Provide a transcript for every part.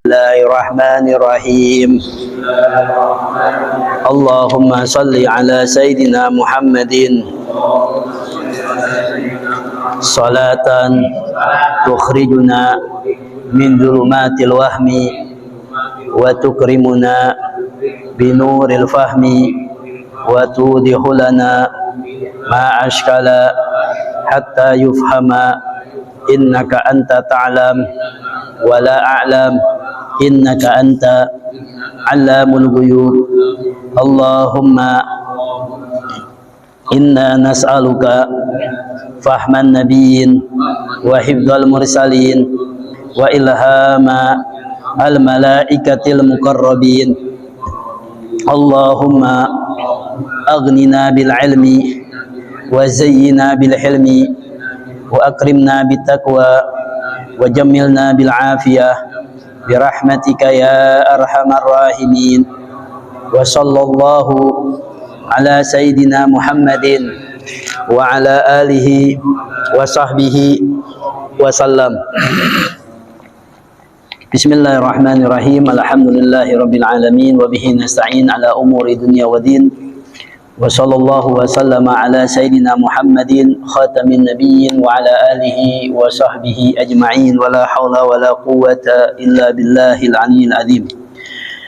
Bismillahirrahmanirrahim. Allahumma salli ala Sayyidina Muhammadin salatan tukhrijuna min dhulumatil wahmi wa tukrimuna binuril fahmi wa tudhihu lana ma ashkala hatta yufhama innaka anta ta'lam wa la a'lam innaka anta allamul ghuyub. Allahumma inna nas'aluka fahman nabiyyin wa hifdzal mursalin wa ilhama al malaikatil muqarrabin. Allahumma aghnina bil ilmi wa zayyina bil hilmi wa akrimna bit taqwa wa jammilna bil afiyah birahmatika ya arhamar rahimin. Wa sallallahu ala sayyidina Muhammadin wa ala alihi wa sahbihi wa sallam. Bismillahirrahmanirrahim. Alhamdulillahi rabbil alamin wa bihi nasta'in ala umuri dunya wa din. Wa sallallahu wa sallama ala sayyidina Muhammadin khatamin nabiyyin wa ala alihi wa sahbihi ajma'in. Wa la hawla wa la quwwata illa billahil aliyyil azim.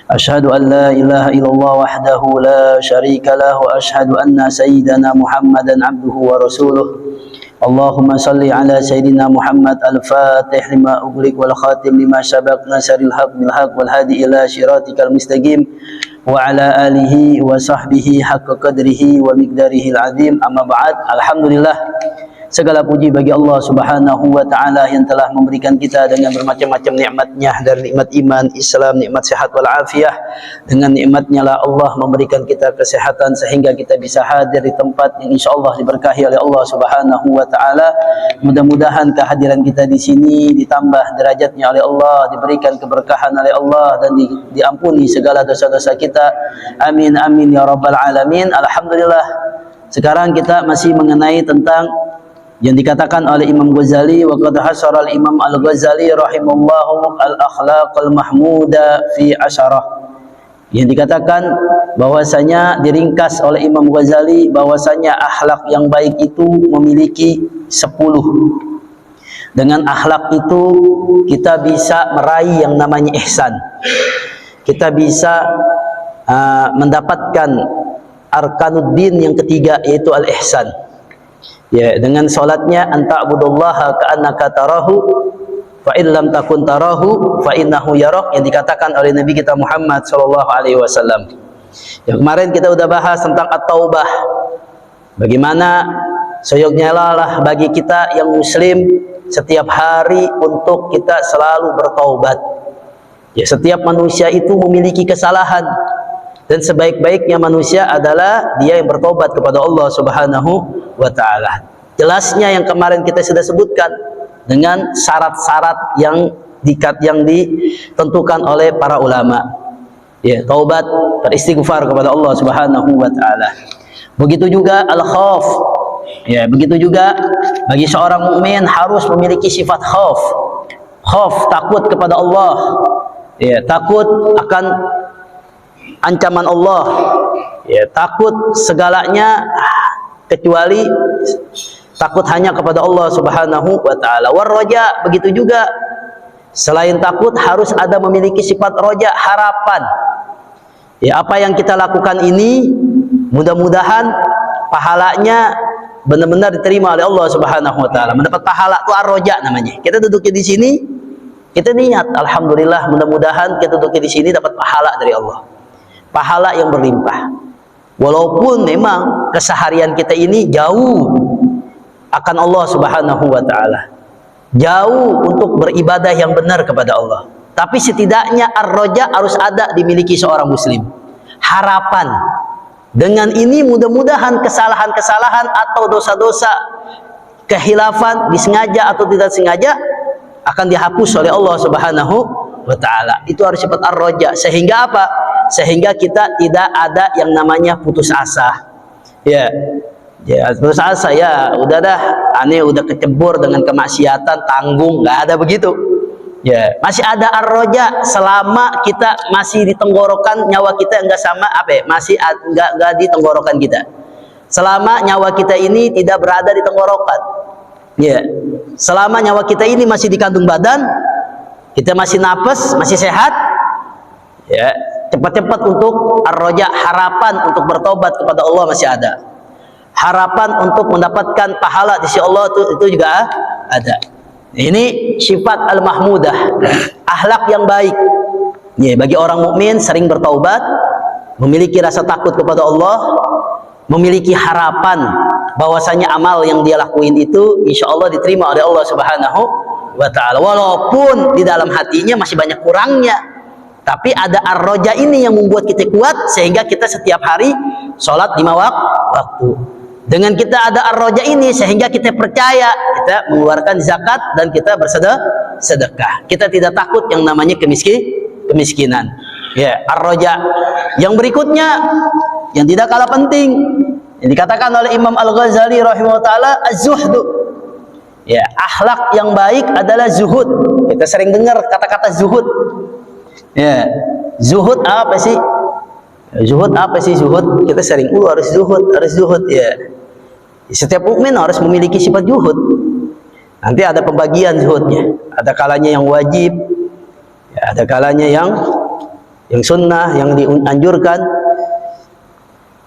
Ashhadu an la ilaha illallah wahdahu la syarika lah wa ashhadu anna sayyidana Muhammadan abduhu wa rasuluh. Allahumma salli ala sayyidina Muhammad al-fatih lima ughliq wal khatim lima sabaq nasiril haq bil haq wal hadi ila siratikal mustaqim wa ala alihi wa sahbihi haqqa qadrihi wa miqdarihi al-azim. Amma ba'd. Alhamdulillah, segala puji bagi Allah Subhanahu wa ta'ala yang telah memberikan kita dengan bermacam-macam nikmatnya, dari nikmat iman, Islam, nikmat sehat wal afiyah. Dengan nikmatnya lah Allah memberikan kita kesehatan sehingga kita bisa hadir di tempat yang insyaallah diberkahi oleh Allah Subhanahu wa ta'ala. Mudah-mudahan kehadiran kita di sini ditambah derajatnya oleh Allah, diberikan keberkahan oleh Allah, dan diampuni segala dosa-dosa kita. Amin amin ya rabbal alamin. Alhamdulillah, sekarang kita masih mengenai tentang yang dikatakan oleh Imam Ghazali, wa qad hasara al-Imam al-Ghazali rahimahullahu al-akhlaqal mahmuda fi asyarah. Yang dikatakan bahwasanya, diringkas oleh Imam Ghazali, bahwasanya akhlak yang baik itu memiliki 10. Dengan akhlak itu kita bisa meraih yang namanya ihsan. Kita bisa mendapatkan arkanuddin yang ketiga, yaitu al-ihsan. Ya, dengan salatnya anta'budullaha ka'annaka tarahu fa in lam takun tarahu fa innahu yarak, yang dikatakan oleh Nabi kita Muhammad sallallahu alaihi wasallam. Yang kemarin kita udah bahas tentang at-taubah. Bagaimana seyognya lah bagi kita yang muslim setiap hari untuk kita selalu bertaubat. Ya, setiap manusia itu memiliki kesalahan, dan sebaik-baiknya manusia adalah dia yang bertobat kepada Allah Subhanahu wa ta'ala. Jelasnya yang kemarin kita sudah sebutkan dengan syarat-syarat yang ditentukan oleh para ulama. Ya, taubat, beristighfar kepada Allah Subhanahu wa ta'ala. Begitu juga al-khauf. Ya, begitu juga bagi seorang mukmin harus memiliki sifat khauf. Khauf, takut kepada Allah. Ya, takut akan ancaman Allah. Ya, takut segalanya kecuali takut hanya kepada Allah Subhanahu wa ta'ala. Warroja, begitu juga selain takut harus ada memiliki sifat roja, harapan. Ya, apa yang kita lakukan ini mudah-mudahan pahalanya benar-benar diterima oleh Allah Subhanahu wa ta'ala. Mendapat pahala itu ar-roja namanya. Kita duduknya di sini, kita niat, alhamdulillah, mudah-mudahan kita duduknya di sini dapat pahala dari Allah. Pahala yang berlimpah. Walaupun memang keseharian kita ini jauh akan Allah Subhanahu wa ta'ala, jauh untuk beribadah yang benar kepada Allah, tapi setidaknya ar-roja harus ada dimiliki seorang muslim. Harapan. Dengan ini mudah-mudahan kesalahan-kesalahan atau dosa-dosa, kehilafan, disengaja atau tidak sengaja, akan dihapus oleh Allah Subhanahu wa ta'ala. Itu harus sifat ar-roja. Sehingga apa? Sehingga kita tidak ada yang namanya putus asa. Ya, ya putus asa, ya udah dah, aneh udah kecebur dengan kemaksiatan, tanggung, nggak ada begitu. Ya, masih ada ar-roja selama kita masih di tenggorokan, nyawa kita enggak sama apa ya? Masih enggak di tenggorokan kita. Selama nyawa kita ini tidak berada di tenggorokan. Ya. Selama nyawa kita ini masih di kandung badan, kita masih napas, masih sehat. Ya, cepat-cepat untuk ar-roja, harapan untuk bertobat kepada Allah masih ada. Harapan untuk mendapatkan pahala di sisi Allah itu juga ada. Ini sifat al-mahmudah, akhlak yang baik. Ya, bagi orang mukmin sering bertaubat, memiliki rasa takut kepada Allah, memiliki harapan bahwasanya amal yang dia lakuin itu insya Allah diterima oleh Allah Subhanahu wa Ta'ala. Walaupun di dalam hatinya masih banyak kurangnya, tapi ada ar-roja ini yang membuat kita kuat sehingga kita setiap hari sholat 5 waktu. Dengan kita ada ar-roja ini sehingga kita percaya, kita mengeluarkan zakat dan kita bersedekah. Kita tidak takut yang namanya kemiskinan. Ya, ar-roja. Yang berikutnya yang tidak kalah penting yang dikatakan oleh Imam Al-Ghazali rahimahullah taala, az-zuhdu. Ya, akhlak yang baik adalah zuhud. Kita sering dengar kata-kata zuhud. Ya, zuhud apa sih? Zuhud apa sih zuhud? Kita sering harus zuhud ya. Setiap mukmin harus memiliki sifat zuhud. Nanti ada pembagian zuhudnya. Ada kalanya yang wajib, ya, ada kalanya yang sunnah, yang dianjurkan.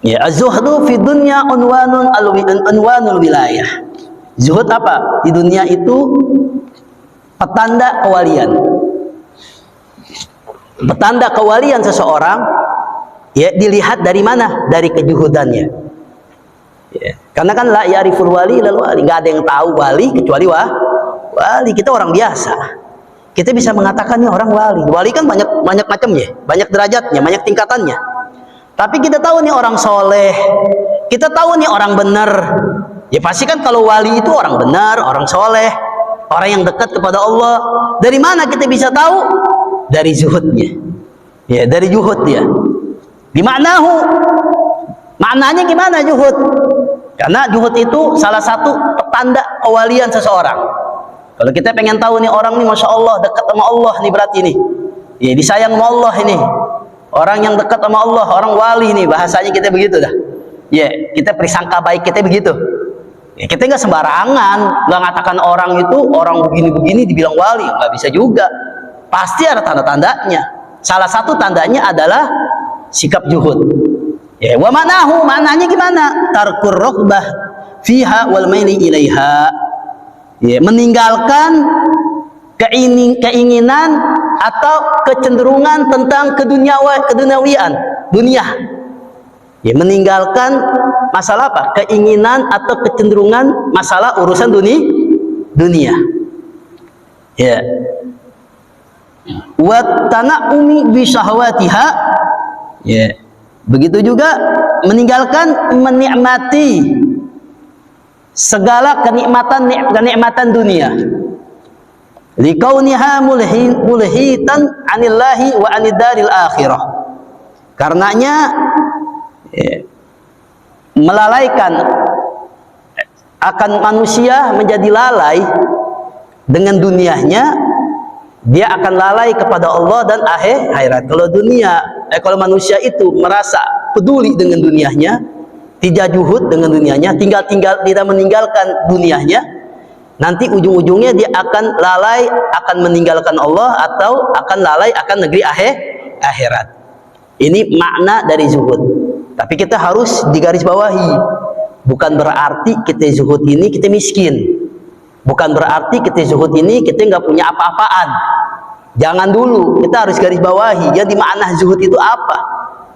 Ya, az-zuhdu fi dunya unwanul wilayah. Zuhud apa? Di dunia itu petanda kewalian. Petanda kewalian seseorang ya dilihat dari mana? Dari kejuhudannya. Ya. Karena kan la ya'riful wali ilal wali, nggak ada yang tahu wali kecuali wali. Kita orang biasa. Kita bisa mengatakan nih orang wali. Wali kan banyak macamnya, banyak derajatnya, banyak tingkatannya. Tapi kita tahu nih orang soleh, kita tahu nih orang benar. Ya pasti kan kalau wali itu orang benar, orang soleh, orang yang dekat kepada Allah. Dari mana kita bisa tahu? Dari zuhudnya. Ya, dari zuhud dia. Bimaknahu. Maknanya gimana zuhud? Karena zuhud itu salah satu petanda kewalian seseorang. Kalau kita pengen tahu nih orang nih Masya Allah dekat sama Allah nih berarti nih. Ya disayang sama Allah ini. Orang yang dekat sama Allah, orang wali nih bahasanya kita begitu dah. Ya, kita prisangka baik kita begitu. Ya, kita nggak sembarangan, nggak ngatakan orang itu orang begini-begini dibilang wali, nggak bisa juga. Pasti ada tanda-tandanya. Salah satu tandanya adalah sikap zuhud. Ya, wa manahu, maknanya gimana? Tarkur rukbah fiha wal maili ilaiha. Ya, meninggalkan keinginan atau kecenderungan tentang keduniawian, dunia. Ya, meninggalkan masalah apa? Keinginan atau kecenderungan masalah urusan dunia. Ya. Wa tana'umi bi syahwatiha. Ya. Begitu juga meninggalkan menikmati segala kenikmatan dunia. Likauniha mulhitan anillahi wa anidaril akhirah. Karenanya melalaikan akan manusia menjadi lalai dengan dunianya, dia akan lalai kepada Allah dan akhirat. Kalau manusia itu merasa peduli dengan dunianya, tidak zuhud dengan dunianya, tinggal tidak meninggalkan dunianya, nanti ujung-ujungnya dia akan lalai akan meninggalkan Allah atau akan lalai akan negeri akhirat. Ini makna dari zuhud. Tapi kita harus digarisbawahi. Bukan berarti kita zuhud ini kita miskin. Bukan berarti kita zuhud ini kita nggak punya apa-apaan. Jangan dulu, kita harus garis bawahi. Jadi makna zuhud itu apa?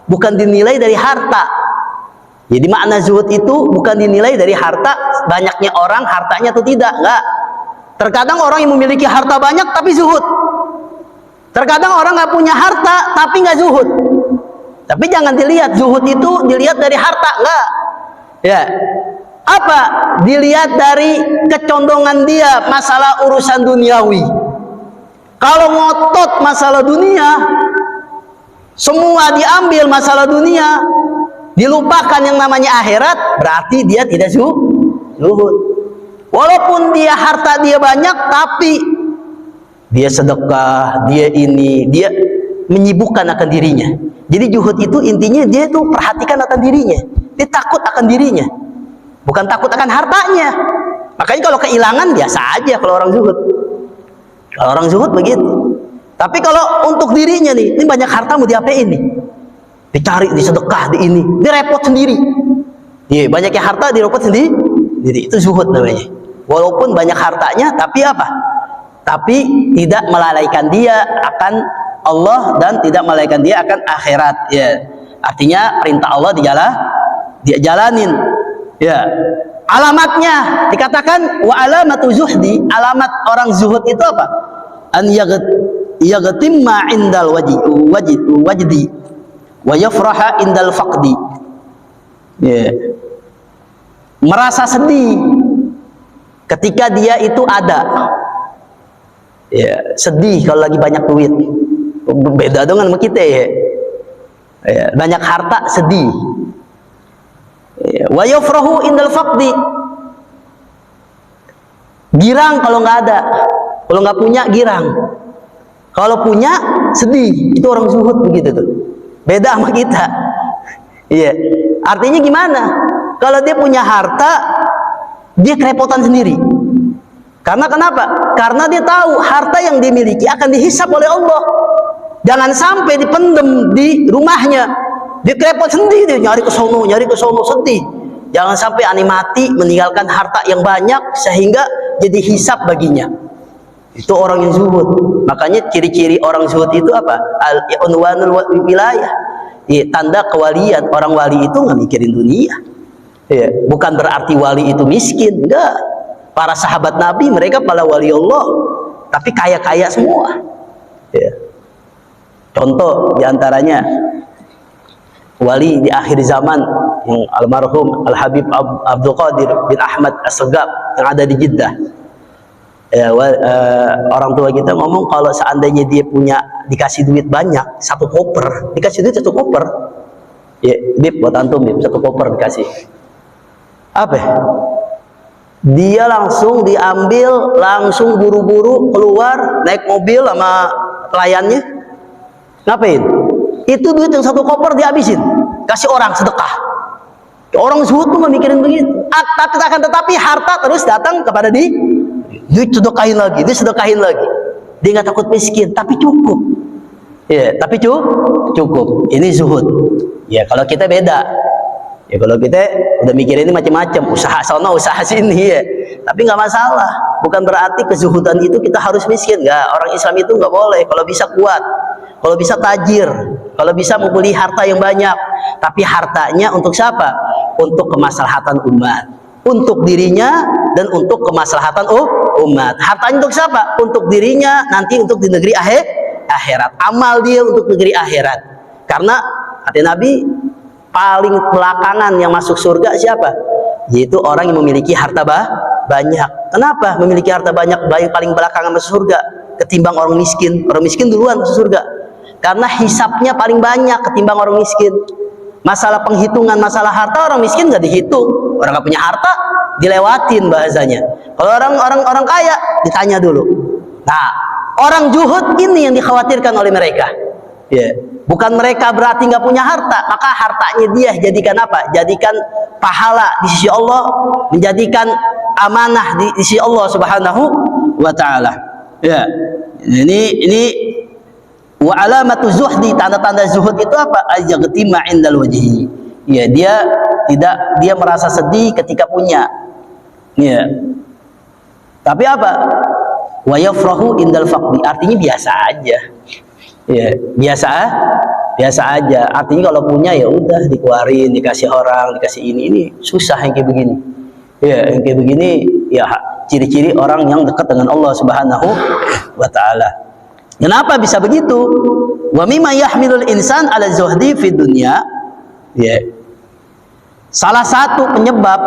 Bukan dinilai dari harta. Jadi makna zuhud itu bukan dinilai dari harta, banyaknya orang hartanya atau tidak, enggak. Terkadang orang yang memiliki harta banyak tapi zuhud. Terkadang orang nggak punya harta tapi nggak zuhud. Tapi jangan dilihat zuhud itu dilihat dari harta, enggak. Ya. Apa? Dilihat dari kecondongan dia masalah urusan duniawi. Kalau ngotot masalah dunia, semua diambil masalah dunia, dilupakan yang namanya akhirat, berarti dia tidak zuhud. Walaupun dia harta dia banyak, tapi dia sedekah, dia ini, dia menyibukkan akan dirinya. Jadi zuhud itu intinya dia tuh perhatikan akan dirinya, dia takut akan dirinya, bukan takut akan hartanya. Makanya kalau kehilangan biasa aja kalau orang zuhud. Kalau orang zuhud begitu. Tapi kalau untuk dirinya nih, ini banyak harta mau diapain nih? Dicari, disedekah, di ini, dia repot sendiri. Iya, banyaknya harta direpot sendiri. Jadi itu zuhud namanya. Walaupun banyak hartanya, tapi apa? Tapi tidak melalaikan dia akan Allah dan tidak melalaikan dia akan akhirat. Ya, artinya perintah Allah dia jalanin. Ya, alamatnya dikatakan wa alamatu zuhdi, alamat orang zuhud itu apa? An yaghtimma indal wajdi wa yafraha indal faqdi. Ya, merasa sedih ketika dia itu ada. Ya, sedih kalau lagi banyak duit. Beda dengan sama kita ya. Ya, banyak harta sedih. Ya, wa yafrahu indal faqdi. Girang kalau nggak ada. Kalau nggak punya girang. Kalau punya sedih. Itu orang zuhud begitu tuh. Beda sama kita. Iya. Artinya gimana? Kalau dia punya harta, dia kerepotan sendiri. Karena kenapa? Karena dia tahu harta yang dimiliki akan dihisap oleh Allah. Jangan sampai dipendem di rumahnya. Dia kerepot sendiri, nyari ke sono sedih. Jangan sampai ani mati meninggalkan harta yang banyak sehingga jadi hisap baginya. Itu orang yang zuhud. Makanya ciri-ciri orang zuhud itu apa? Al-unwanul wilayah. Ya, tanda kewalian. Orang wali itu nggak mikirin dunia. Ya, bukan berarti wali itu miskin, enggak. Para sahabat Nabi mereka para wali Allah, tapi kaya-kaya semua. Ya. Contoh diantaranya wali di akhir zaman yang almarhum Al Habib Abdul Qadir bin Ahmad As-Segaf yang ada di Jeddah. Ya, orang tua kita ngomong kalau seandainya dia punya dikasih duit banyak, satu koper, dikasih duit satu koper, ya, Bib buat antum, Bib, satu koper dikasih. Apa? Dia langsung diambil, langsung buru-buru keluar, naik mobil sama pelayannya. Ngapain? Itu duit yang satu koper dihabisin, kasih orang sedekah. Orang zuhud tuh memikirin begitu. Tetapi harta terus datang kepada dia. Dia sedekahin lagi, dia sedekahin lagi. Dia nggak takut miskin, tapi cukup. Ya, tapi cukup. Ini zuhud. Ya, kalau kita beda. Ya, kalau kita udah mikir ini macam-macam, usaha sana, usaha sini, ya. Tapi nggak masalah. Bukan berarti kezuhudan itu kita harus miskin. Nggak. Orang Islam itu nggak boleh. Kalau bisa kuat, kalau bisa tajir, kalau bisa membeli harta yang banyak. Tapi hartanya untuk siapa? Untuk kemaslahatan umat, untuk dirinya dan untuk kemaslahatan umat. Hartanya untuk siapa? Untuk dirinya, nanti untuk di negeri akhirat. Amal dia untuk negeri akhirat. Karena kata Nabi, paling belakangan yang masuk surga siapa? Yaitu orang yang memiliki harta banyak. Kenapa memiliki harta banyak paling belakangan masuk surga ketimbang orang miskin? Orang miskin duluan masuk surga. Karena hisapnya paling banyak ketimbang orang miskin. Masalah penghitungan, masalah harta, orang miskin nggak dihitung. Orang nggak punya harta dilewatin bahasanya. Kalau orang kaya ditanya dulu. Nah, orang zuhud ini yang dikhawatirkan oleh mereka. Ya, bukan mereka berarti nggak punya harta, maka hartanya dia jadikan apa? Jadikan pahala di sisi Allah, menjadikan amanah di sisi Allah Subhanahu wa taala. Ya. Ini wa alamatu zuhdi, tanda-tanda zuhud itu apa? Ajagtima indal wajhi. Ya, dia merasa sedih ketika punya. Ya. Tapi apa? Wa yafrahu indal faqdi, artinya biasa aja. Ya, biasa aja. Artinya kalau punya ya udah dikeluarin, dikasih orang, dikasih ini susah yang kayak begini. Ya, yang kayak begini ya ciri-ciri orang yang dekat dengan Allah Subhanahu wa taala. Kenapa bisa begitu? Wa mimma yahmilul insan ala zuhdi fid dunya. Ya. Salah satu penyebab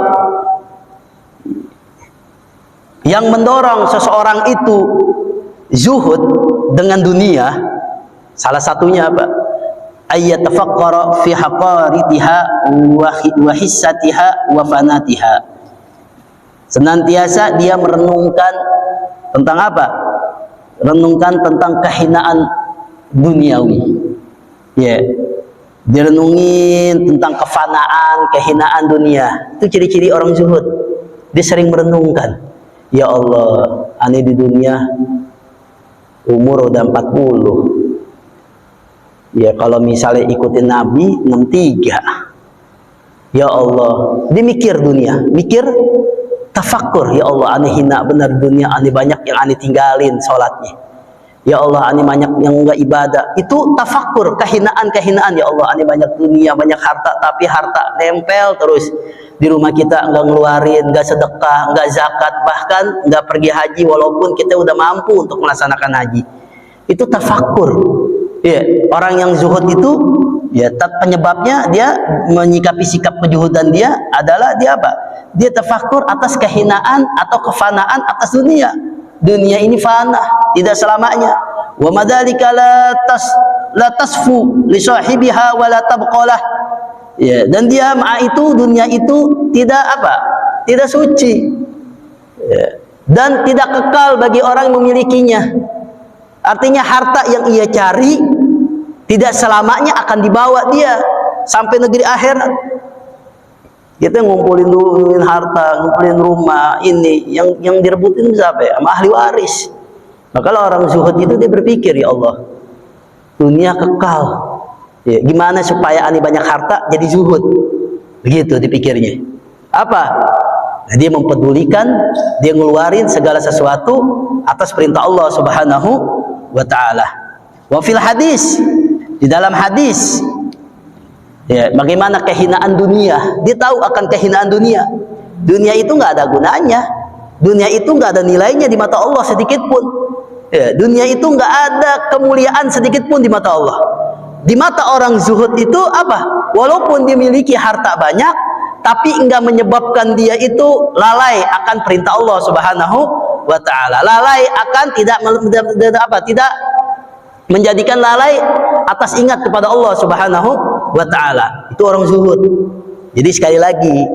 yang mendorong seseorang itu zuhud dengan dunia, salah satunya apa? Ayyatafaqqara fi haqaritiha wa hissatiha wa fanatiha. Senantiasa dia merenungkan tentang apa? renungkan tentang kehinaan duniawi. Ya, direnungin tentang kefanaan, kehinaan dunia. Itu ciri-ciri orang zuhud. Dia sering merenungkan, ya Allah, ani di dunia umur udah 40. Ya, kalau misalnya ikutin Nabi 63. Ya Allah, dia mikir dunia, mikir tafakkur. Ya Allah, ani hina benar dunia, ani banyak yang ani tinggalin sholatnya. Ya Allah, ani banyak yang enggak ibadah. Itu tafakkur, kehinaan-kehinaan. Ya Allah, ani banyak dunia, banyak harta, tapi harta nempel terus di rumah kita, enggak ngeluarin, enggak sedekah, enggak zakat, bahkan enggak pergi haji walaupun kita udah mampu untuk melaksanakan haji. Itu tafakkur. Ya, orang yang zuhud itu, ya, penyebabnya dia menyikapi sikap kejuhudan dia adalah dia apa? Dia tafakkur atas kehinaan atau kefanaan atas dunia. Dunia ini fana, tidak selamanya. Wa madzalika la tasfu li sahibiha wa la tabqalah. Ya, dan dia itu dunia itu tidak apa? Tidak suci. Ya, dan tidak kekal bagi orang yang memilikinya. Artinya harta yang ia cari tidak selamanya akan dibawa dia sampai negeri akhirat. Kita ngumpulin harta, ngumpulin rumah, ini yang direbutin siapa ya? Sama ahli waris. Maka kalau orang zuhud itu dia berpikir, ya Allah, dunia kekal. Ya, gimana supaya ani banyak harta jadi zuhud? Begitu dipikirnya. Apa? Nah, dia mempedulikan, dia ngeluarin segala sesuatu atas perintah Allah Subhanahu wa taala. Wa fil hadis, di dalam hadis, ya, bagaimana kehinaan dunia. Dia tahu akan kehinaan dunia. Dunia itu nggak ada gunanya. Dunia itu nggak ada nilainya di mata Allah sedikit pun. Ya, dunia itu nggak ada kemuliaan sedikit pun di mata Allah. Di mata orang zuhud itu apa? Walaupun dia memiliki harta banyak, tapi enggak menyebabkan dia itu lalai akan perintah Allah Subhanahu wa taala. Lalai akan tidak menjadikan lalai atas ingat kepada Allah Subhanahu wa taala. Itu orang zuhud. Jadi sekali lagi,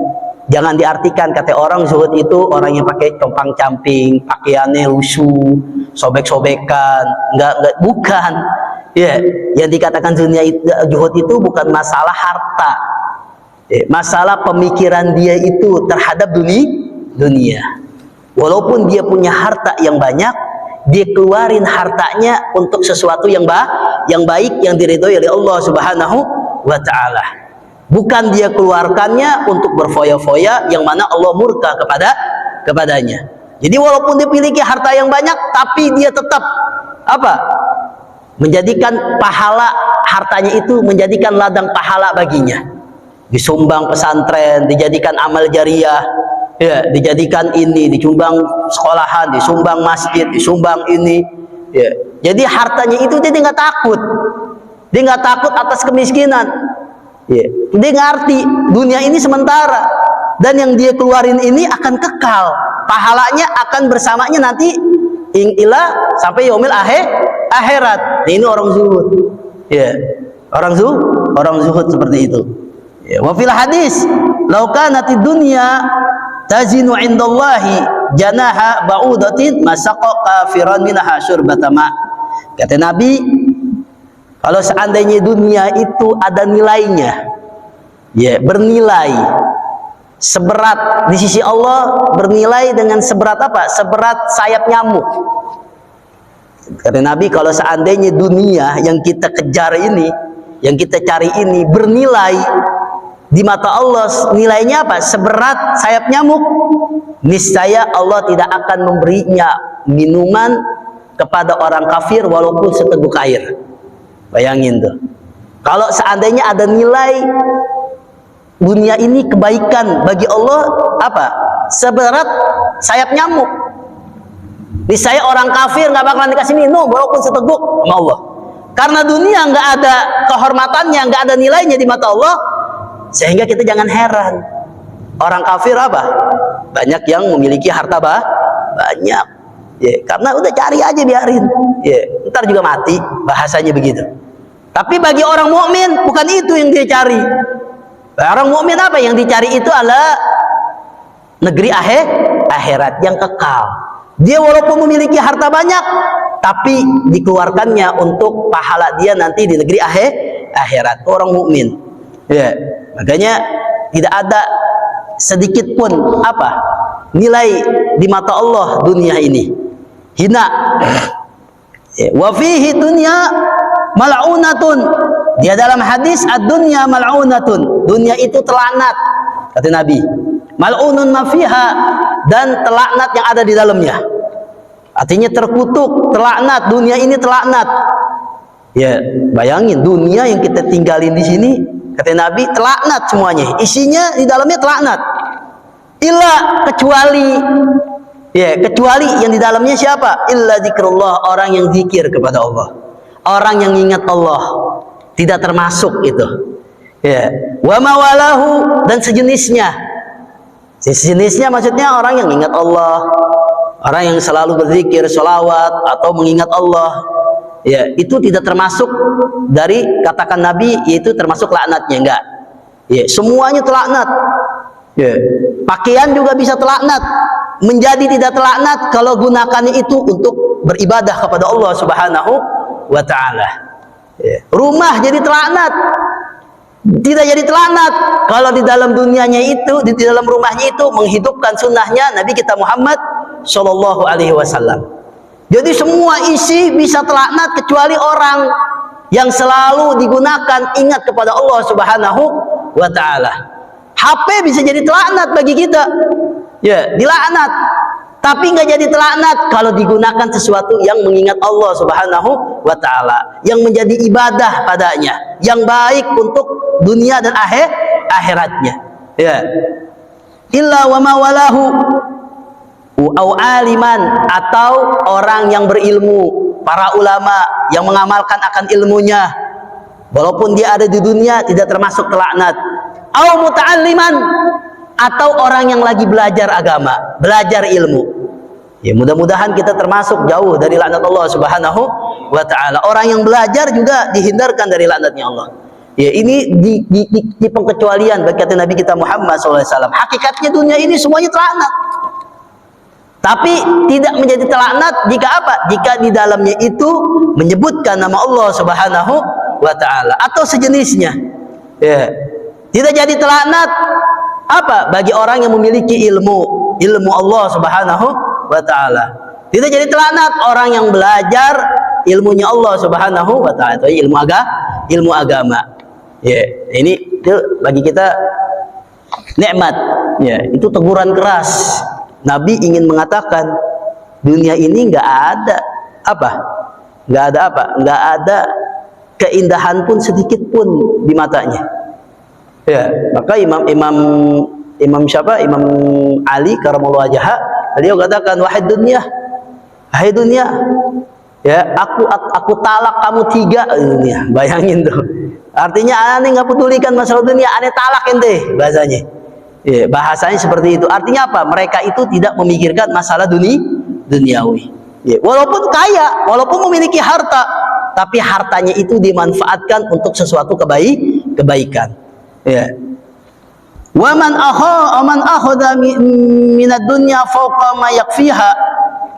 jangan diartikan kata orang zuhud itu orang yang pakai compang-camping, pakaiannya lusuh, sobek-sobekan, enggak, bukan. Ya, yang dikatakan dunia zuhud itu bukan masalah harta. Ya, masalah pemikiran dia itu terhadap dunia. Walaupun dia punya harta yang banyak, dia keluarin hartanya untuk sesuatu yang baik, yang diridhoi oleh Allah Subhanahu wa taala. Bukan dia keluarkannya untuk berfoya-foya yang mana Allah murka kepadanya. Jadi walaupun dia memiliki harta yang banyak, tapi dia tetap apa? Menjadikan pahala hartanya itu menjadikan ladang pahala baginya. Disumbang pesantren, dijadikan amal jariah, ya, dijadikan ini, disumbang sekolahan, disumbang masjid, disumbang ini, ya. Jadi hartanya itu dia nggak takut, dia nggak takut atas kemiskinan, ya. Dia ngerti dunia ini sementara dan yang dia keluarin ini akan kekal, pahalanya akan bersamanya nanti ila sampai yaumil akhirat. Nah, ini orang zuhud, ya, orang zuhud seperti itu. Ya, wa fil hadis, "Lau kanatid dunya tazinu 'indallahi janaha ba'udatin masaqa kafiran minha syurbata ma." Kata Nabi, kalau seandainya dunia itu ada nilainya, ya, bernilai seberat di sisi Allah, bernilai dengan seberat apa? Seberat sayap nyamuk. Kata Nabi, kalau seandainya dunia yang kita kejar ini, yang kita cari ini bernilai di mata Allah, nilainya apa? Seberat sayap nyamuk, niscaya Allah tidak akan memberinya minuman kepada orang kafir walaupun seteguk air. Bayangin tuh. Kalau seandainya ada nilai dunia ini kebaikan bagi Allah apa? Seberat sayap nyamuk, niscaya orang kafir nggak bakalan dikasih minum walaupun seteguk sama Allah. Karena dunia nggak ada kehormatannya, nggak ada nilainya di mata Allah, sehingga kita jangan heran orang kafir apa? Banyak yang memiliki harta banyak, ya, karena udah cari aja biarin, ya, ntar juga mati, bahasanya begitu. Tapi bagi orang mukmin bukan itu yang dia cari. Orang mukmin apa yang dicari itu adalah negeri akhirat yang kekal. Dia walaupun memiliki harta banyak, tapi dikeluarkannya untuk pahala dia nanti di negeri akhirat. Orang mukmin. Ya, makanya tidak ada sedikit pun nilai di mata Allah dunia ini. Hina. Wa fihi dunya mal'unatun. Dia dalam hadis ad-dunya mal'unatun. Dunia itu terlaknat, kata Nabi. Mal'unun ma fiha, dan terlaknat yang ada di dalamnya. Artinya terkutuk, terlaknat. Dunia ini terlaknat. Ya, bayangin dunia yang kita tinggalin di sini, kata Nabi, terlaknat semuanya. Isinya di dalamnya terlaknat. Illa, kecuali yang di dalamnya siapa? Illa zikrullah, orang yang zikir kepada Allah, orang yang ingat Allah, tidak termasuk itu. Ya, wa mawalahu, dan sejenisnya. Sejenisnya maksudnya orang yang ingat Allah, orang yang selalu berzikir, sholawat atau mengingat Allah. Ya, itu tidak termasuk dari katakan Nabi, yaitu termasuk laknatnya, enggak. Ya, semuanya terlaknat. Ya, pakaian juga bisa terlaknat. Menjadi tidak terlaknat kalau gunakannya itu untuk beribadah kepada Allah Subhanahu wa taala. Ya. Rumah jadi terlaknat. Tidak jadi terlaknat kalau di dalam dunianya itu, di dalam rumahnya itu menghidupkan sunnahnya Nabi kita Muhammad Shallallahu Alaihi Wasallam. Jadi semua isi bisa terlaknat kecuali orang yang selalu digunakan ingat kepada Allah Subhanahu wa taala. HP bisa jadi terlaknat bagi kita. Ya, dilaknat. Tapi nggak jadi terlaknat kalau digunakan sesuatu yang mengingat Allah Subhanahu wa taala, yang menjadi ibadah padanya, yang baik untuk dunia dan akhiratnya. Ya. Illa wa ma walahu au aliman, atau orang yang berilmu, para ulama yang mengamalkan akan ilmunya walaupun dia ada di dunia tidak termasuk terlaknat. Au muta'alliman, atau orang yang lagi belajar agama, belajar ilmu. Ya, mudah-mudahan kita termasuk jauh dari laknat Allah Subhanahu wa taala. Orang yang belajar juga dihindarkan dari laknatnya Allah. Ya, ini di pengecualian bagi kata Nabi kita Muhammad SAW. Hakikatnya dunia ini semuanya terlaknat. Tapi tidak menjadi terlaknat jika apa? Jika di dalamnya itu menyebutkan nama Allah Subhanahu wa taala atau sejenisnya. Ya. Tidak jadi terlaknat bagi orang yang memiliki ilmu Allah Subhanahu wa taala. Tidak jadi terlaknat orang yang belajar ilmunya Allah Subhanahu wa taala, itu ilmu agama. Ya, ini itu bagi kita nikmat. Ya, itu teguran keras. Nabi ingin mengatakan dunia ini nggak ada nggak ada keindahan pun sedikit pun di matanya. Ya, maka Imam Ali karamallahu wajhah, beliau katakan, wahai dunia, ya aku talak kamu 3 dunia. Bayangin tuh. Artinya aneh nggak pedulikan masalah dunia, aneh talak ente bahasanya. Ya, bahasanya seperti itu. Artinya apa? Mereka itu tidak memikirkan masalah duniawi. Ya, walaupun kaya, walaupun memiliki harta, tapi hartanya itu dimanfaatkan untuk sesuatu kebaikan. Ya. Wa man akhadha minad dunya fawqa ma yakfiha.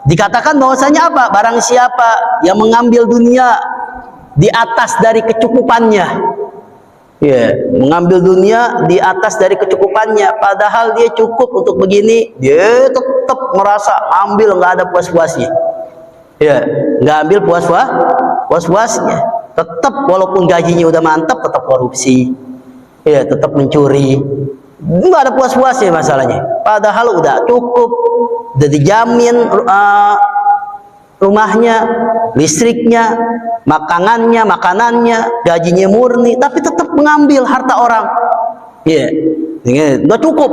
Dikatakan bahwasanya apa? Barang siapa yang mengambil dunia di atas dari kecukupannya. Ya, mengambil dunia di atas dari kecukupannya, padahal dia cukup untuk begini, dia tetap merasa ambil, nggak ada puas-puasnya. Ya, nggak ambil puas-puasnya. Tetap walaupun gajinya udah mantap, tetap korupsi. Ya, tetap mencuri, nggak ada puas-puasnya masalahnya. Padahal udah cukup, udah dijamin rumahnya, listriknya, makanannya, gajinya murni, tapi tetap mengambil harta orang. Ya, nggak cukup.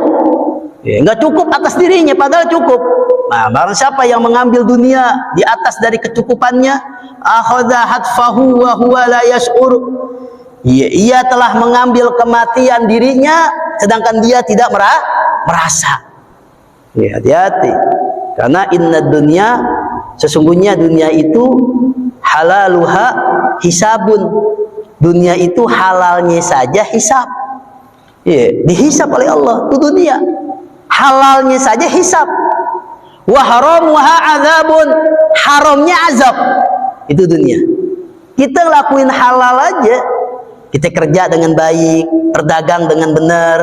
Ya, nggak cukup atas dirinya, padahal cukup. Nah, barang siapa yang mengambil dunia di atas dari kecukupannya, akhadha hatfahu wa huwa la yash'ur. Ia telah mengambil kematian dirinya sedangkan dia tidak merasa. Ya, hati-hati. Karena inna dunya, sesungguhnya dunia itu halaluha hisabun. Dunia itu halalnya saja hisab. Ya, dihisab oleh Allah. Itu dunia. Halalnya saja hisab. Wa haramuha adzabun, haramnya azab. Itu dunia. Kita lakuin halal aja, kita kerja dengan baik, berdagang dengan benar,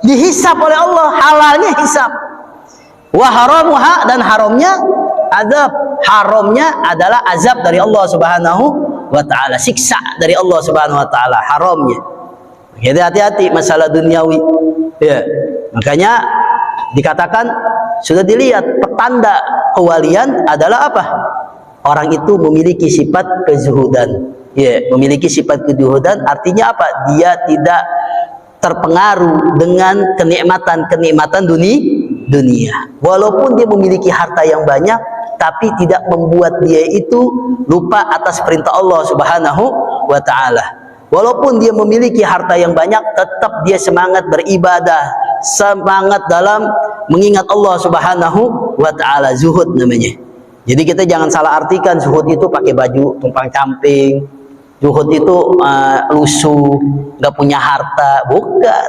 dihisab oleh Allah, halalnya hisab. Wa haramuha, dan haramnya azab. Haramnya adalah azab dari Allah Subhanahu wa taala, siksa dari Allah Subhanahu wa taala, haramnya. Jadi hati-hati masalah duniawi. Ya. Makanya dikatakan, sudah dilihat petanda kewalian adalah apa? Orang itu memiliki sifat kezuhudan. Ya, memiliki sifat kezuhudan artinya apa? Dia tidak terpengaruh dengan kenikmatan-kenikmatan dunia. Walaupun dia memiliki harta yang banyak, tapi tidak membuat dia itu lupa atas perintah Allah Subhanahu wa taala. Walaupun dia memiliki harta yang banyak, tetap dia semangat beribadah, semangat dalam mengingat Allah Subhanahu wa taala. Zuhud namanya. Jadi kita jangan salah artikan zuhud itu pakai baju tumpang camping, zuhud itu lusuh, nggak punya harta. Bukan.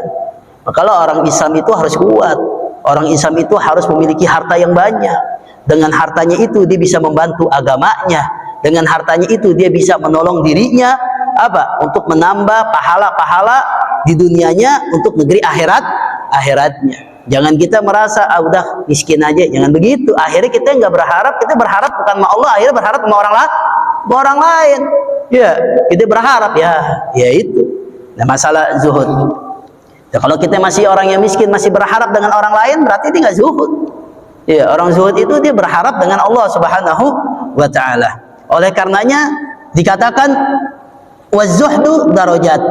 Kalau orang Islam itu harus kuat, orang Islam itu harus memiliki harta yang banyak. Dengan hartanya itu dia bisa membantu agamanya, dengan hartanya itu dia bisa menolong dirinya apa? Untuk menambah pahala-pahala di dunianya untuk negeri akhiratnya. Jangan kita merasa udah miskin aja, jangan begitu. Akhirnya kita nggak berharap, kita berharap bukan sama Allah, akhirnya berharap sama orang lain. Ya, kita berharap ya itu. Nah, masalah zuhud. Nah, kalau kita masih orang yang miskin, masih berharap dengan orang lain, berarti dia nggak zuhud. Ya, orang zuhud itu dia berharap dengan Allah Subhanahu wa taala. Oleh karenanya dikatakan wazuhdu darajat.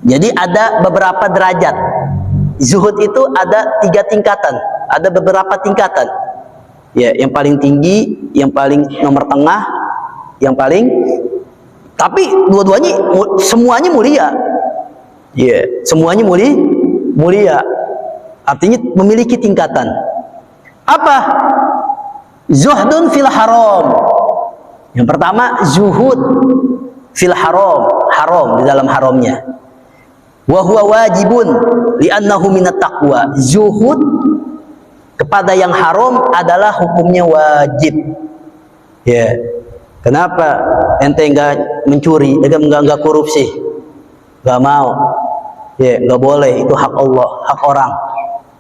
Jadi ada beberapa derajat. Zuhud itu ada 3 tingkatan, ada beberapa tingkatan. Ya, yang paling tinggi, yang paling nomor tengah, yang paling, tapi dua-duanya semuanya mulia. Ya, semuanya mulia. Artinya memiliki tingkatan. Apa? Zuhdun fil haram. Yang pertama zuhud fil haram di dalam haramnya. Wa huwa wajibun li'annahu minat taqwa. Zuhud kepada yang haram adalah hukumnya wajib. Ya. Kenapa ente enggak mencuri, enggak korupsi? Enggak mau. Ya, enggak boleh, itu hak Allah, hak orang.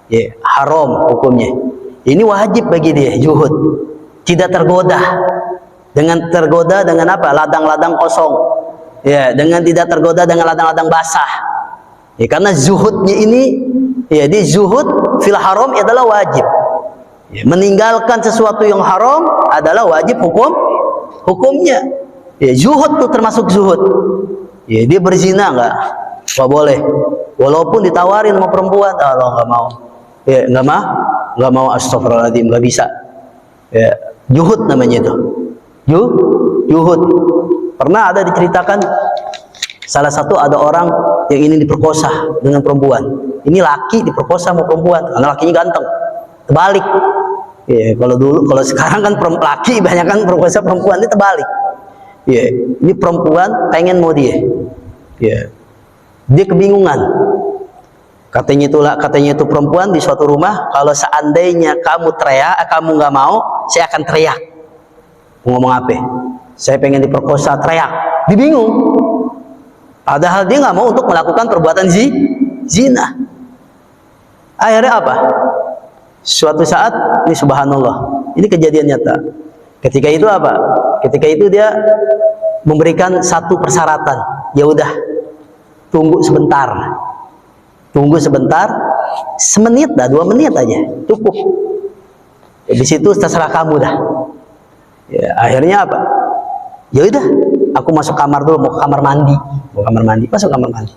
Ya, haram hukumnya. Ini wajib bagi dia, zuhud. Tidak tergoda dengan apa? Ladang-ladang kosong. Ya, dengan tidak tergoda dengan ladang-ladang basah. Ya, karena zuhudnya ini, ya, di zuhud fil haram adalah wajib. Ya, meninggalkan sesuatu yang haram adalah wajib hukumnya. Ya, zuhud tuh termasuk zuhud. Ya, dia berzina nggak boleh. Walaupun ditawarin sama perempuan, Allah nggak mau. Ya, nggak mau, astagfirullahaladzim, nggak bisa. Ya, zuhud namanya itu. Zuhud. Pernah ada diceritakan, salah satu ada orang yang ini diperkosa dengan perempuan. Ini laki diperkosa sama perempuan, karena lakinya ganteng. Terbalik. Ya, kalau sekarang kan laki banyak kan perkosa perempuan, ini terbalik. Ya, ini perempuan pengen mau dia. Ya. Dia kebingungan. Katanya itu perempuan di suatu rumah, kalau seandainya kamu teriak, kamu nggak mau, saya akan teriak. Ngomong apa? Saya pengen diperkosa, teriak. Dibingung. Padahal dia nggak mau untuk melakukan perbuatan zina. Akhirnya apa? Suatu saat, ini subhanallah, ini kejadian nyata. Ketika itu apa? Ketika itu dia memberikan satu persyaratan. Ya udah, tunggu sebentar, semenit dah, 2 menit aja, cukup. Ya, di situ terserah kamu dah. Ya, akhirnya apa? Ya udah, aku masuk kamar dulu, mau kamar mandi, masuk kamar mandi.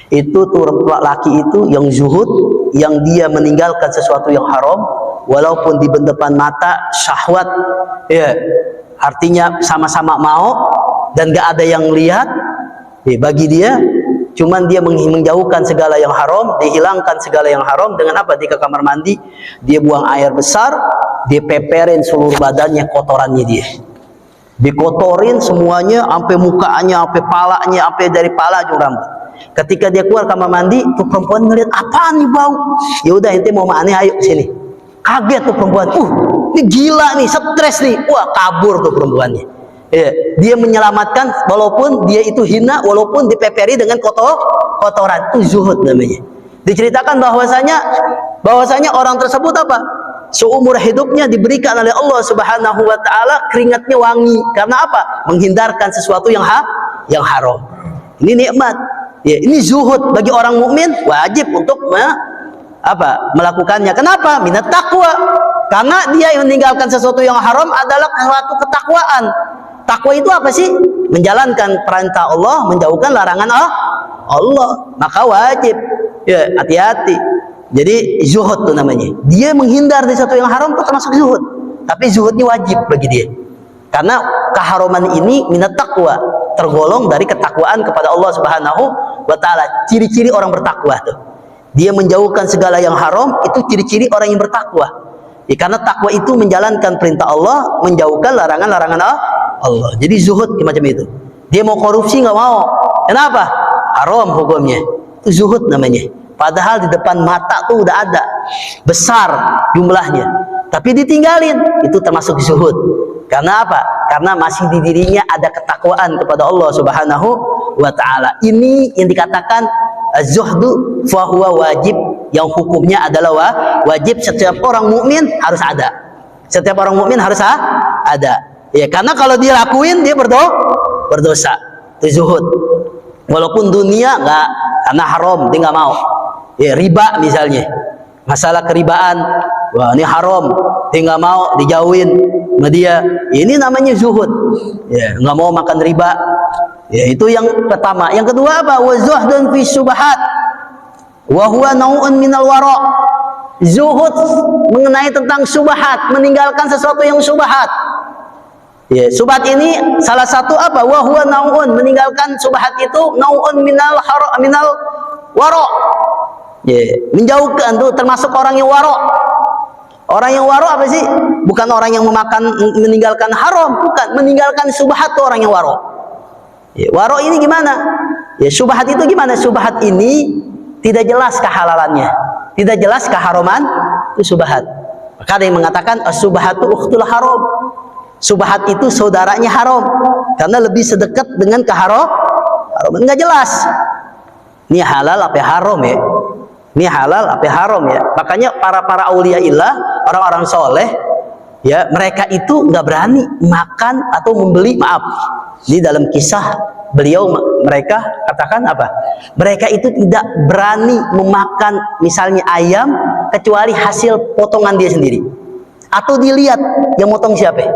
Itu tuh laki itu yang zuhud, yang dia meninggalkan sesuatu yang haram, walaupun di depan mata syahwat, ya, artinya sama-sama mau dan gak ada yang lihat. Ya, bagi dia, cuman dia menjauhkan segala yang haram, dihilangkan segala yang haram dengan apa? Di kamar mandi, dia buang air besar, dia peperin seluruh badannya, kotorannya dia. Dikotorin semuanya, sampai mukanya, sampai palanya, sampai dari pala ujung rambut. Ketika dia keluar kamar mandi, tuh perempuan ngeliat, apaan nih bau? Ya udah, ente mau mana? Ayo sini. Kaget tuh perempuan. Ini gila nih, stres nih. Wah, kabur tuh perempuannya. Ya, dia menyelamatkan walaupun dia itu hina, walaupun dipeperi dengan kotoran. Itu zuhud namanya. Diceritakan bahwasanya orang tersebut apa? Seumur hidupnya diberikan oleh Allah Subhanahu wa taala keringatnya wangi. Karena apa? Menghindarkan sesuatu yang haram. Ini nikmat. Ya, ini zuhud bagi orang mukmin, wajib untuk melakukannya. Kenapa? Minat takwa. Karena dia yang meninggalkan sesuatu yang haram adalah suatu ketakwaan. Takwa itu apa sih? Menjalankan perintah Allah, menjauhkan larangan Allah. Maka wajib. Ya, hati-hati. Jadi zuhud itu namanya. Dia menghindar dari sesuatu yang haram itu termasuk zuhud. Tapi zuhudnya wajib bagi dia. Karena keharaman ini minat takwa, tergolong dari ketakwaan kepada Allah Subhanahu wa taala. Ciri-ciri orang bertakwa tuh. Dia menjauhkan segala yang haram, itu ciri-ciri orang yang bertakwa. Ya, karena takwa itu menjalankan perintah Allah, menjauhkan larangan-larangan Allah. Jadi zuhud macam itu. Dia mau korupsi nggak mau. Kenapa? Haram hukumnya. Itu zuhud namanya. Padahal di depan mata tuh udah ada besar jumlahnya, tapi ditinggalin. Itu termasuk zuhud. Karena apa? Karena masih di dirinya ada ketakwaan kepada Allah Subhanahu wa taala. Ini yang dikatakan zuhdu fahuwa wajib, yang hukumnya adalah wajib. Setiap orang mukmin harus ada. Setiap orang mukmin harus ada. Ya, karena kalau dia lakuin dia berdosa. Itu zuhud. Walaupun dunia enggak, karena haram dia nggak mau. Ya, riba misalnya, masalah keribaan, wah ini haram, dia nggak mau, dijauhin sama dia. Ini namanya zuhud. Ya, nggak mau makan riba. Ya, itu yang pertama. Yang kedua apa? Wa zuhdun fi syubhat wa huwa nau'un minal wara'. Zuhud mengenai tentang syubhat, meninggalkan sesuatu yang syubhat. Ya, syubhat ini salah satu apa? Wa huwa nau'un, meninggalkan syubhat itu nau'un minal wara'. Ya, menjauhkan tuh termasuk orang yang waro. Orang yang waro apa sih? Bukan orang yang meninggalkan haram, bukan, meninggalkan syubhat tuh orang yang waro. Ya, waro ini gimana? Ya, syubhat itu gimana? Syubhat ini tidak jelas kehalalannya, tidak jelas keharaman, itu syubhat. Maka ada yang mengatakan as-syubhatu ukhtul haram. Syubhat itu saudaranya haram karena lebih sedekat dengan haram. Enggak jelas. Ini halal apa haram ya? Ini halal apa haram ya? Makanya para aulia illah, orang-orang soleh, ya mereka itu nggak berani makan atau membeli, maaf, di dalam kisah beliau mereka katakan apa? Mereka itu tidak berani memakan misalnya ayam kecuali hasil potongan dia sendiri, atau dilihat yang motong siapa.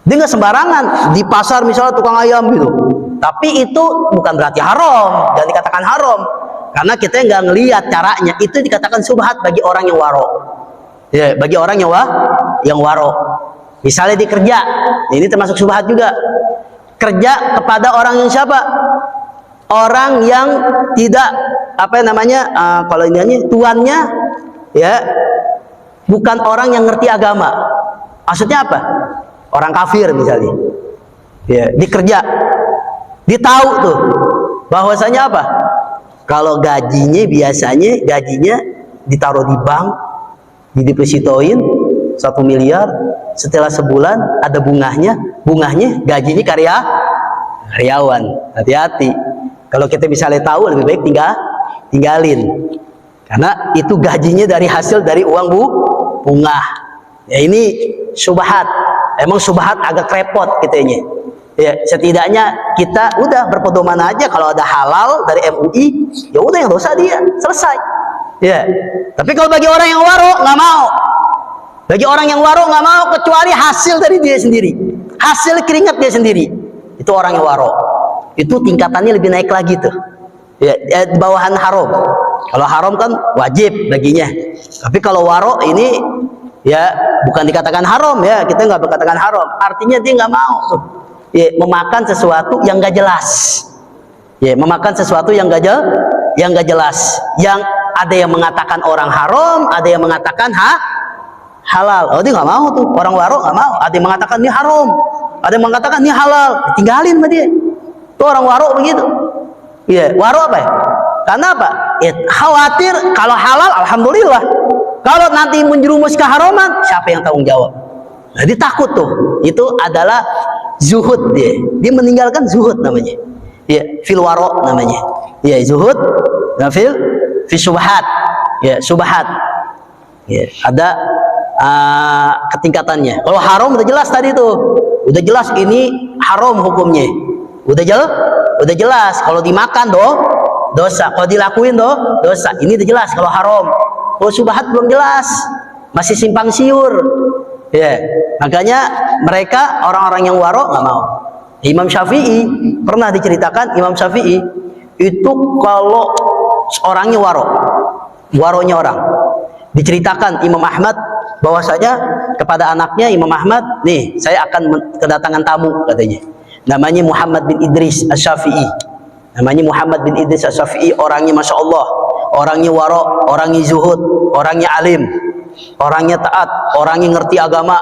Dia nggak sembarangan di pasar misalnya tukang ayam gitu. Tapi itu bukan berarti haram, jangan dikatakan haram. Karena kita nggak ngelihat caranya, itu dikatakan syubhat bagi orang yang waro. Ya, bagi orang yang waro. Misalnya di kerja, ini termasuk syubhat juga. Kerja kepada orang yang siapa? Orang yang tidak kalau ini tuannya ya bukan orang yang ngerti agama. Maksudnya apa? Orang kafir misalnya. Ya, di kerja. Ditahu tuh bahwasanya apa? Kalau biasanya gajinya ditaruh di bank, didepositoin 1 miliar, setelah sebulan ada bunganya gajinya karyawan. Hati-hati. Kalau kita misalnya tahu, lebih baik tinggalin. Karena itu gajinya dari hasil dari uang bunga. Ya, ini syubhat. Emang syubhat agak repot kitanya. Ya, setidaknya kita udah berpedoman aja kalau ada halal dari MUI, ya udah yang dosa dia, selesai. Ya. Tapi kalau bagi orang yang waro nggak mau. Bagi orang yang waro nggak mau kecuali hasil dari dia sendiri. Hasil keringat dia sendiri. Itu orang yang waro. Itu tingkatannya lebih naik lagi tuh. Ya, di bawahan haram. Kalau haram kan wajib baginya. Tapi kalau waro ini ya bukan dikatakan haram ya, kita nggak berkatakan haram. Artinya dia nggak mau tuh. Ya, memakan sesuatu yang gak jelas. Ya, memakan sesuatu yang gak jelas. Yang ada yang mengatakan orang haram, ada yang mengatakan halal. Oh, dia nggak mau tuh. Orang waro nggak mau. Ada yang mengatakan ini haram, ada yang mengatakan ini halal. Tinggalin sama dia. Tuh orang waro begitu. Ya, waro apa ya? Karena apa? Ya, khawatir kalau halal, alhamdulillah. Kalau nanti menjerumus ke haraman, siapa yang tanggung jawab? Nah, dia takut tuh. Itu adalah zuhud dia. Dia meninggalkan zuhud namanya. Ya, fil waro namanya. Ya, zuhud, fil syubhat. Ya, subhat. Ya, ada ketingkatannya. Kalau haram udah jelas tadi tuh. Udah jelas ini haram hukumnya. Udah jelas. Kalau dimakan dosa. Kalau dilakuin dosa. Ini udah jelas kalau haram. Kalau subhat belum jelas. Masih simpang siur. Ya, makanya mereka orang-orang yang waro nggak mau. Imam Syafi'i pernah diceritakan, Imam Syafi'i itu kalau orangnya waronya orang. Diceritakan Imam Ahmad bahwasanya kepada anaknya Imam Ahmad, nih saya akan kedatangan tamu katanya. Namanya Muhammad bin Idris Asy-Syafi'i. Namanya Muhammad bin Idris Asy-Syafi'i, orangnya masya Allah, orangnya waro, orangnya zuhud, orangnya alim. Orangnya taat, orangnya ngerti agama,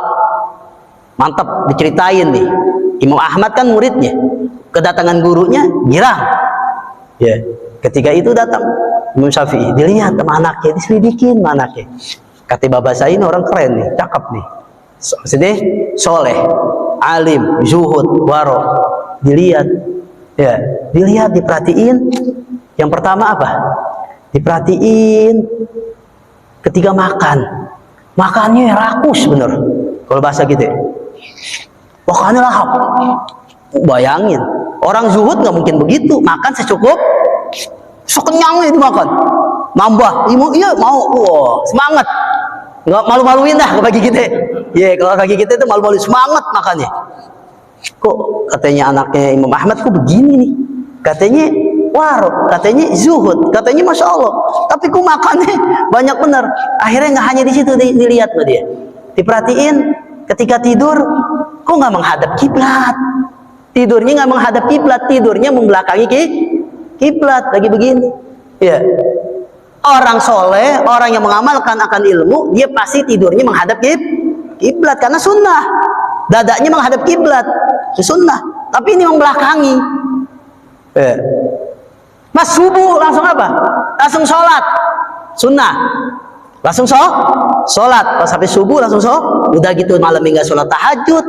mantap. Diceritain nih, Imam Ahmad kan muridnya, kedatangan gurunya girang. Ya, ketika itu datang Imam Syafi'i, dilihat sama anaknya, diselidikin sama anaknya. Kata bapak saya ini orang keren nih, cakep nih, maksudnya soleh, alim, zuhud, waro. Dilihat, ya, diperhatiin. Yang pertama apa? Diperhatiin ketika makannya rakus bener, kalau bahasa gitu ya. Makannya lahap. Bayangin, orang zuhud nggak mungkin begitu, makan sekenyangnya itu makan, nambah, iya mau, semangat, nggak malu-maluin dah bagi kita. Ya, kalau bagi kita itu malu-malu, semangat makannya. Kok katanya anaknya Imam Ahmad kok begini nih? Katanya waro, katanya zuhud, katanya masya Allah, tapi ku makannya banyak bener. Akhirnya nggak hanya di situ dilihat sama dia, diperhatiin ketika tidur, kok nggak menghadap kiblat? Tidurnya nggak menghadap kiblat, tidurnya membelakangi kiblat, lagi begini. Ya, orang soleh, orang yang mengamalkan akan ilmu, dia pasti tidurnya menghadap kiblat karena sunnah. Dadanya menghadap kiblat, sunnah. Tapi ini membelakangi. Ya. Mas subuh langsung apa? Langsung sholat, sunnah. Langsung sholat. Pas sampai subuh langsung udah gitu malam nggak sholat tahajud.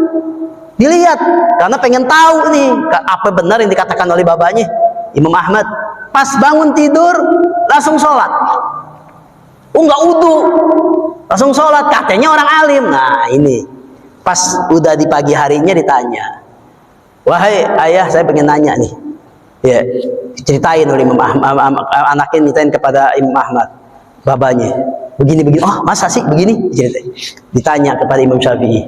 Dilihat karena pengen tahu nih apa benar yang dikatakan oleh babanya Imam Ahmad. Pas bangun tidur langsung sholat. Nggak wudu, langsung sholat. Katanya orang alim. Nah ini pas udah di pagi harinya ditanya, wahai ayah, saya pengen nanya nih. Ya, diceritain oleh Imam Ahmad, anaknya nyatain kepada Imam Ahmad, babanya begini. Oh, masa sih begini? Ditanya kepada Imam Syafi'i.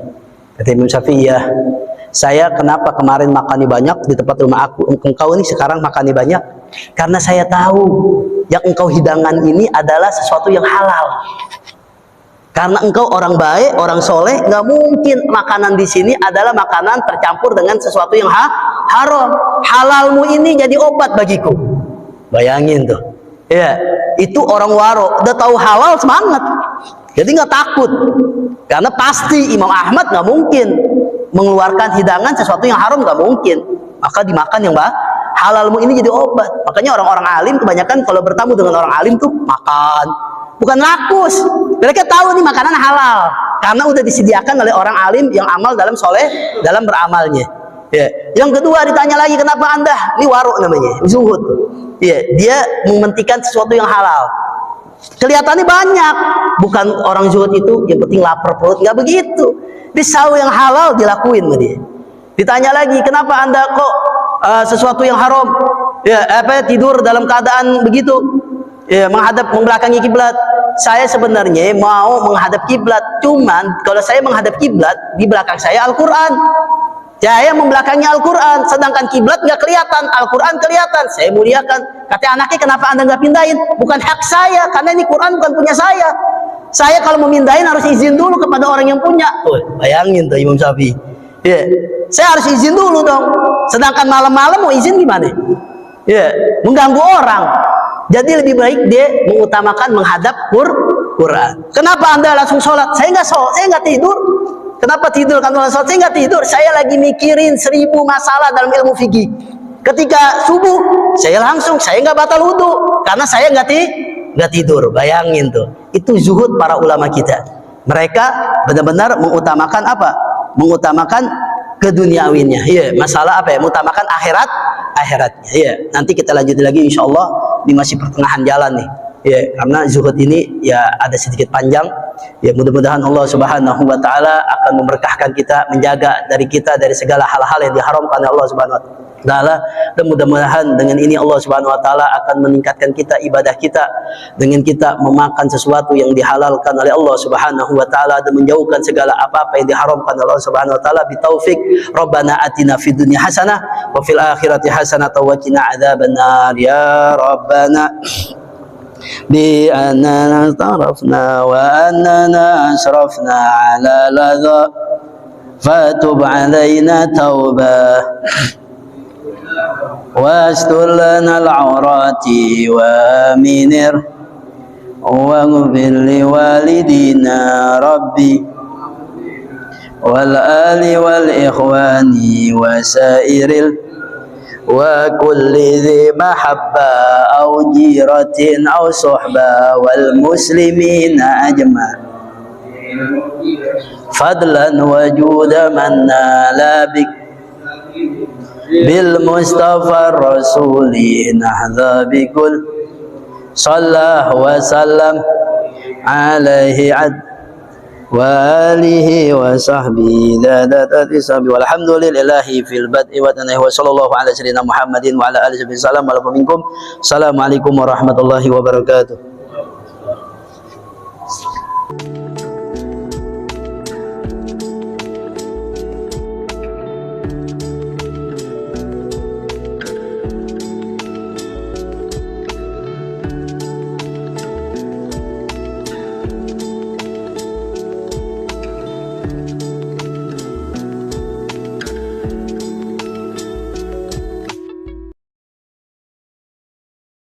Kata Imam Syafi'i, ya, saya kenapa kemarin makannya banyak di tempat rumah aku, engkau ini sekarang makannya banyak? Karena saya tahu yang engkau hidangan ini adalah sesuatu yang halal. Karena engkau orang baik, orang soleh, nggak mungkin makanan di sini adalah makanan tercampur dengan sesuatu yang haram. Halalmu ini jadi obat bagiku. Bayangin tuh, ya, itu orang waro, udah tahu halal semangat, jadi nggak takut. Karena pasti Imam Ahmad nggak mungkin mengeluarkan hidangan sesuatu yang haram, nggak mungkin. Maka dimakan yang halalmu ini jadi obat. Makanya orang-orang alim kebanyakan kalau bertamu dengan orang alim tuh makan. Bukan rakus, mereka tahu nih makanan halal karena udah disediakan oleh orang alim yang amal dalam soleh dalam beramalnya. Ya. Yang kedua ditanya lagi, kenapa anda ini waro namanya zuhud? Ya, dia mementingkan sesuatu yang halal. Kelihatannya banyak, bukan orang zuhud itu yang penting lapar perut, nggak begitu. Disawu yang halal dilakuin sama dia. Ditanya lagi, kenapa anda kok sesuatu yang haram? Ya, tidur dalam keadaan begitu? Ya, membelakangi kiblat. Saya sebenarnya mau menghadap kiblat, cuman kalau saya menghadap kiblat, di belakang saya Al-Quran. Saya membelakangi Al-Quran, sedangkan kiblat nggak kelihatan, Al-Quran kelihatan. Saya muliakan. Kata anaknya, kenapa anda nggak pindahin? Bukan hak saya, karena ini Quran bukan punya saya. Saya kalau memindahin harus izin dulu kepada orang yang punya. Bayangin tuh Imam Syafi'i. Ya, saya harus izin dulu dong. Sedangkan malam-malam mau izin gimana? Ya, mengganggu orang. Jadi lebih baik dia mengutamakan menghadap Quran. Kenapa anda langsung sholat? Saya nggak tidur. Kenapa tidur? Karena sholat saya nggak tidur. Saya lagi mikirin 1000 masalah dalam ilmu fikih. Ketika subuh, saya nggak batal wudhu karena saya nggak tidur. Bayangin tuh. Itu zuhud para ulama kita. Mereka benar-benar mengutamakan apa? Mengutamakan keduniawinya. Iya, masalah apa ya? Mengutamakan akhiratnya. Iya, nanti kita lanjut lagi insyaallah, ini masih pertengahan jalan nih. Ya, karena zuhud ini ya ada sedikit panjang. Ya, mudah-mudahan Allah Subhanahu wa taala akan memberkahkan kita, menjaga dari segala hal-hal yang diharamkan oleh Allah Subhanahu wa taala. Dan mudah-mudahan dengan ini Allah Subhanahu wa taala akan meningkatkan kita ibadah kita dengan kita memakan sesuatu yang dihalalkan oleh Allah Subhanahu wa taala dan menjauhkan segala apa-apa yang diharamkan oleh Allah Subhanahu wa taala. Bitaufik Rabbana atina fid dunya hasanah wa fil akhirati hasanah wa qina adzabannar ya Rabbana بأننا اعترفنا وأننا أشرفنا على لظى فتب علينا توبة واستر لنا العورات وآمنر واغفر لوالدينا ربي والآل والإخوان وسائر وكل ذي محبة أو جيرة أو صحبة والمسلمين أجمع فضلا وجود من نال بك بالمصطفى الرسول نحظى بكل صلى وسلم عليه عد وآله وصحبه والحمد لله في البدء والتنهي وصلى الله على سيدنا محمد وعلى آله وصحبه وسلم. Assalamualaikum warahmatullahi wabarakatuh.